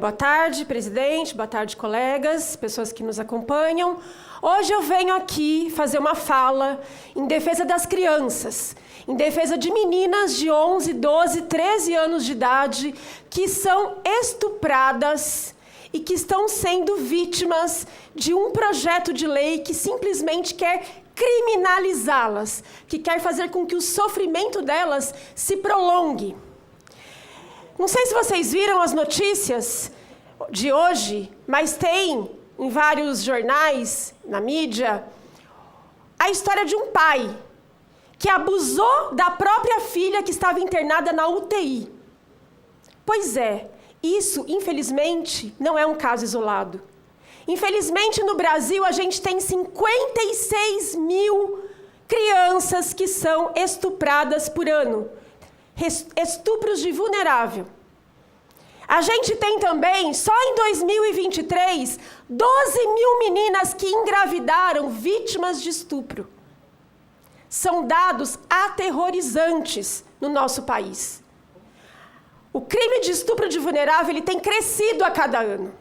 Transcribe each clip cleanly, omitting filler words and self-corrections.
Boa tarde, presidente, boa tarde, colegas, pessoas que nos acompanham. Hoje eu venho aqui fazer uma fala em defesa das crianças, em defesa de meninas de 11, 12, 13 anos de idade que são estupradas e que estão sendo vítimas de um projeto de lei que simplesmente quer criminalizá-las, que quer fazer com que o sofrimento delas se prolongue. Não sei se vocês viram as notícias de hoje, mas tem em vários jornais, na mídia, a história de um pai que abusou da própria filha que estava internada na UTI. Pois é, isso, infelizmente, não é um caso isolado. Infelizmente, no Brasil, a gente tem 56 mil crianças que são estupradas por ano. Estupros de vulnerável. A gente tem também, só em 2023, 12 mil meninas que engravidaram vítimas de estupro. São dados aterrorizantes no nosso país. O crime de estupro de vulnerável ele tem crescido a cada ano.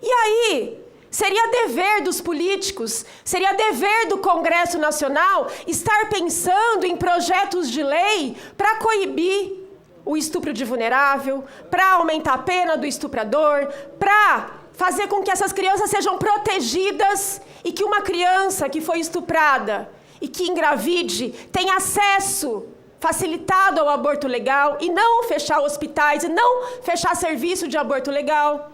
E aí, seria dever dos políticos, seria dever do Congresso Nacional estar pensando em projetos de lei para coibir o estupro de vulnerável, para aumentar a pena do estuprador, para fazer com que essas crianças sejam protegidas e que uma criança que foi estuprada e que engravide tenha acesso facilitado ao aborto legal e não fechar hospitais e não fechar serviço de aborto legal.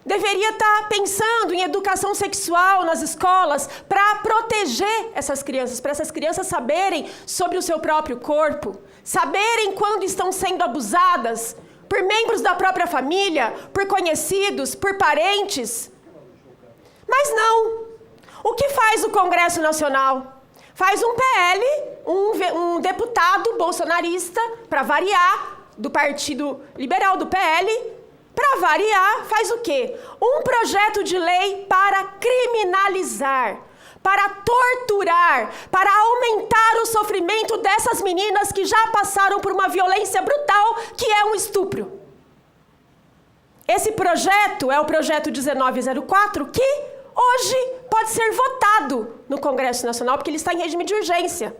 Deveria estar pensando em educação sexual nas escolas para proteger essas crianças, para essas crianças saberem sobre o seu próprio corpo, saberem quando estão sendo abusadas por membros da própria família, por conhecidos, por parentes. Mas não. O que faz o Congresso Nacional? Faz um PL, um deputado bolsonarista, para variar, do Partido Liberal, do PL, para variar, faz o quê? Um projeto de lei para criminalizar, para torturar, para aumentar o sofrimento dessas meninas que já passaram por uma violência brutal, que é um estupro. Esse projeto é o projeto 1904, que hoje pode ser votado no Congresso Nacional, porque ele está em regime de urgência.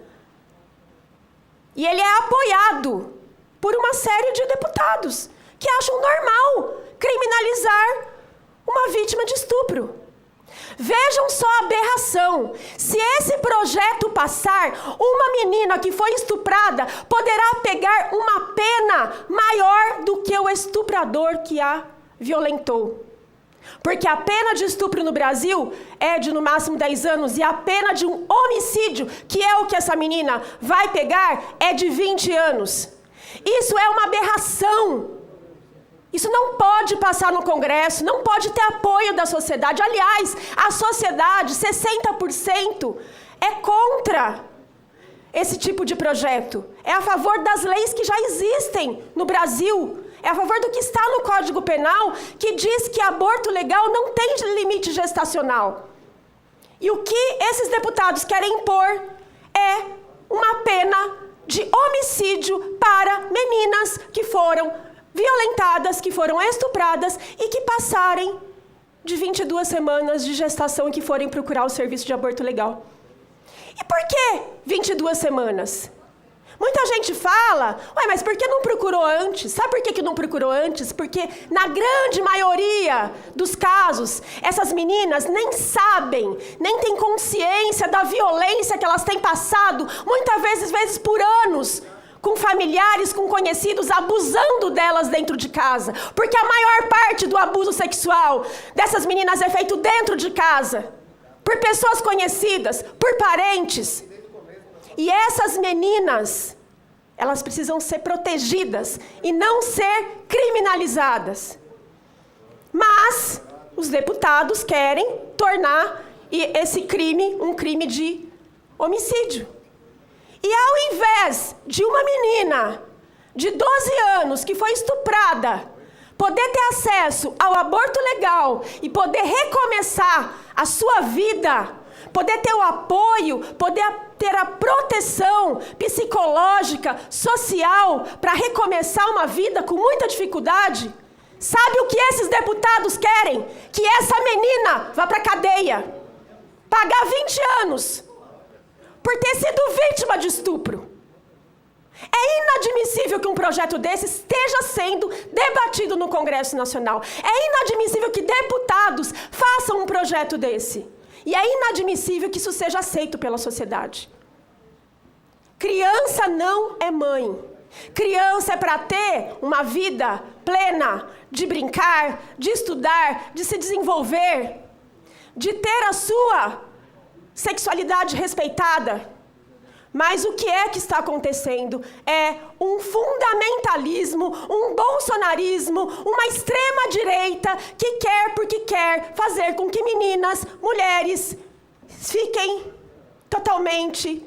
E ele é apoiado por uma série de deputados que acham normal criminalizar uma vítima de estupro. Vejam só a aberração. Se esse projeto passar, uma menina que foi estuprada poderá pegar uma pena maior do que o estuprador que a violentou. Porque a pena de estupro no Brasil é de no máximo 10 anos e a pena de um homicídio, que é o que essa menina vai pegar, é de 20 anos. Isso é uma aberração. Isso não pode passar no Congresso, não pode ter apoio da sociedade. Aliás, a sociedade, 60%, é contra esse tipo de projeto. É a favor das leis que já existem no Brasil. É a favor do que está no Código Penal, que diz que aborto legal não tem limite gestacional. E o que esses deputados querem impor é uma pena de homicídio para meninas que foram violentadas, que foram estupradas e que passarem de 22 semanas de gestação e que forem procurar o serviço de aborto legal. E por que 22 semanas? Muita gente fala, mas por que não procurou antes? Sabe por que não procurou antes? Porque na grande maioria dos casos, essas meninas nem sabem, nem têm consciência da violência que elas têm passado, muitas vezes por anos, com familiares, com conhecidos, abusando delas dentro de casa. Porque a maior parte do abuso sexual dessas meninas é feito dentro de casa, por pessoas conhecidas, por parentes. E essas meninas, elas precisam ser protegidas e não ser criminalizadas. Mas os deputados querem tornar esse crime um crime de homicídio. E ao invés de uma menina de 12 anos que foi estuprada poder ter acesso ao aborto legal e poder recomeçar a sua vida, poder ter o apoio, poder ter a proteção psicológica, social, para recomeçar uma vida com muita dificuldade, Sabe o que esses deputados querem? Que essa menina vá para a cadeia. Pagar 20 anos por ter sido vítima de estupro. É inadmissível que um projeto desse esteja sendo debatido no Congresso Nacional. É inadmissível que deputados façam um projeto desse. E é inadmissível que isso seja aceito pela sociedade. Criança não é mãe. Criança é para ter uma vida plena, de brincar, de estudar, de se desenvolver, de ter a sua sexualidade respeitada. Mas o que é que está acontecendo? É um fundamentalismo, um bolsonarismo, uma extrema-direita que quer porque quer fazer com que meninas, mulheres, fiquem totalmente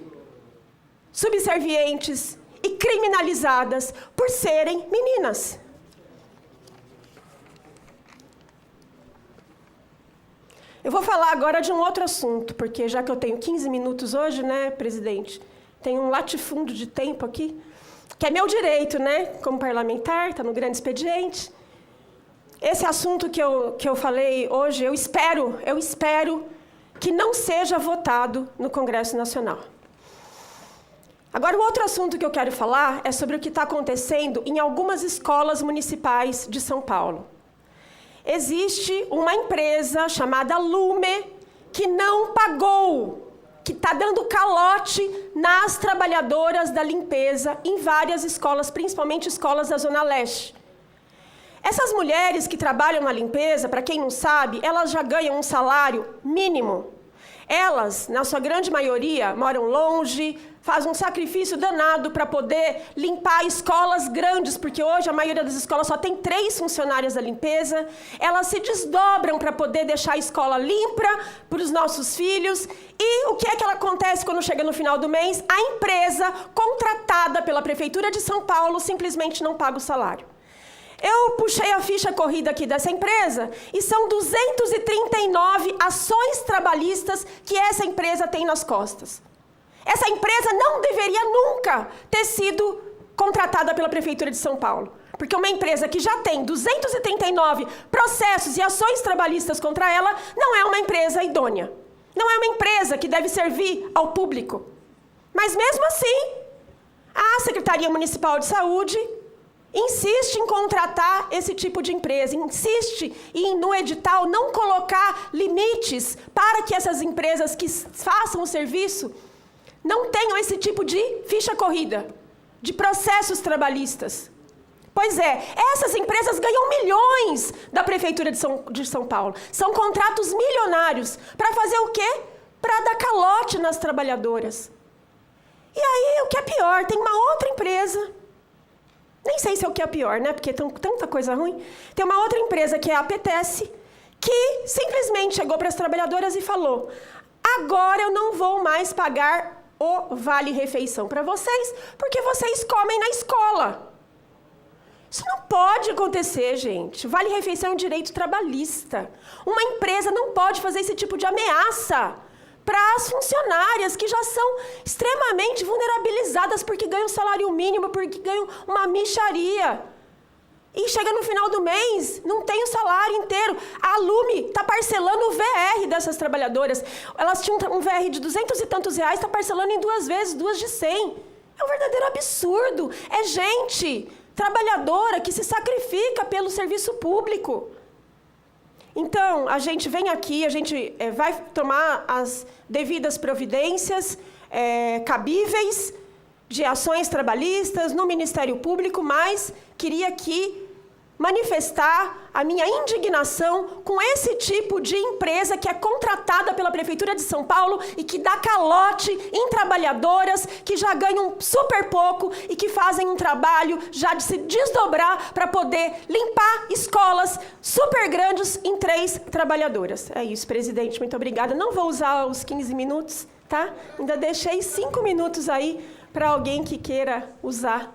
subservientes e criminalizadas por serem meninas. Eu vou falar agora de um outro assunto, porque já que eu tenho 15 minutos hoje, né, presidente? Tem um latifúndio de tempo aqui, que é meu direito, né, como parlamentar, está no grande expediente. Esse assunto que eu falei hoje, eu espero que não seja votado no Congresso Nacional. Agora, o outro assunto que eu quero falar é sobre o que está acontecendo em algumas escolas municipais de São Paulo. Existe uma empresa chamada Lume que não pagou, que está dando calote nas trabalhadoras da limpeza em várias escolas, principalmente escolas da Zona Leste. Essas mulheres que trabalham na limpeza, para quem não sabe, elas já ganham um salário mínimo. Elas, na sua grande maioria, moram longe, fazem um sacrifício danado para poder limpar escolas grandes, porque hoje a maioria das escolas só tem 3 funcionárias da limpeza. Elas se desdobram para poder deixar a escola limpa para os nossos filhos. E o que é que acontece quando chega no final do mês? A empresa contratada pela Prefeitura de São Paulo simplesmente não paga o salário. Eu puxei a ficha corrida aqui dessa empresa e são 239 ações trabalhistas que essa empresa tem nas costas. Essa empresa não deveria nunca ter sido contratada pela Prefeitura de São Paulo. Porque uma empresa que já tem 239 processos e ações trabalhistas contra ela não é uma empresa idônea. Não é uma empresa que deve servir ao público. Mas mesmo assim, a Secretaria Municipal de Saúde insiste em contratar esse tipo de empresa, insiste em, no edital, não colocar limites para que essas empresas que façam o serviço não tenham esse tipo de ficha corrida, de processos trabalhistas. Pois é, essas empresas ganham milhões da Prefeitura de São Paulo. São contratos milionários. Para fazer o quê? Para dar calote nas trabalhadoras. E aí, o que é pior, tem uma outra empresa, nem sei se é o que é pior, né? Porque tem tanta coisa ruim. Tem uma outra empresa, que é a Apetece, que simplesmente chegou para as trabalhadoras e falou: agora eu não vou mais pagar o vale-refeição para vocês, porque vocês comem na escola. Isso não pode acontecer, gente. Vale-refeição é um direito trabalhista. Uma empresa não pode fazer esse tipo de ameaça para as funcionárias que já são extremamente vulnerabilizadas porque ganham salário mínimo, porque ganham uma mixaria. E chega no final do mês, não tem o salário inteiro. A Lume está parcelando o VR dessas trabalhadoras. Elas tinham um VR de 200 e tantos reais, está parcelando em 2 vezes, 2 de 100. É um verdadeiro absurdo. É gente trabalhadora que se sacrifica pelo serviço público. Então, a gente vem aqui, a gente vai tomar as devidas providências cabíveis de ações trabalhistas no Ministério Público, mas queria aqui manifestar a minha indignação com esse tipo de empresa que é contratada pela Prefeitura de São Paulo e que dá calote em trabalhadoras que já ganham super pouco e que fazem um trabalho já de se desdobrar para poder limpar escolas super grandes em 3 trabalhadoras. É isso, presidente, muito obrigada. Não vou usar os 15 minutos, tá? Ainda deixei 5 minutos aí para alguém que queira usar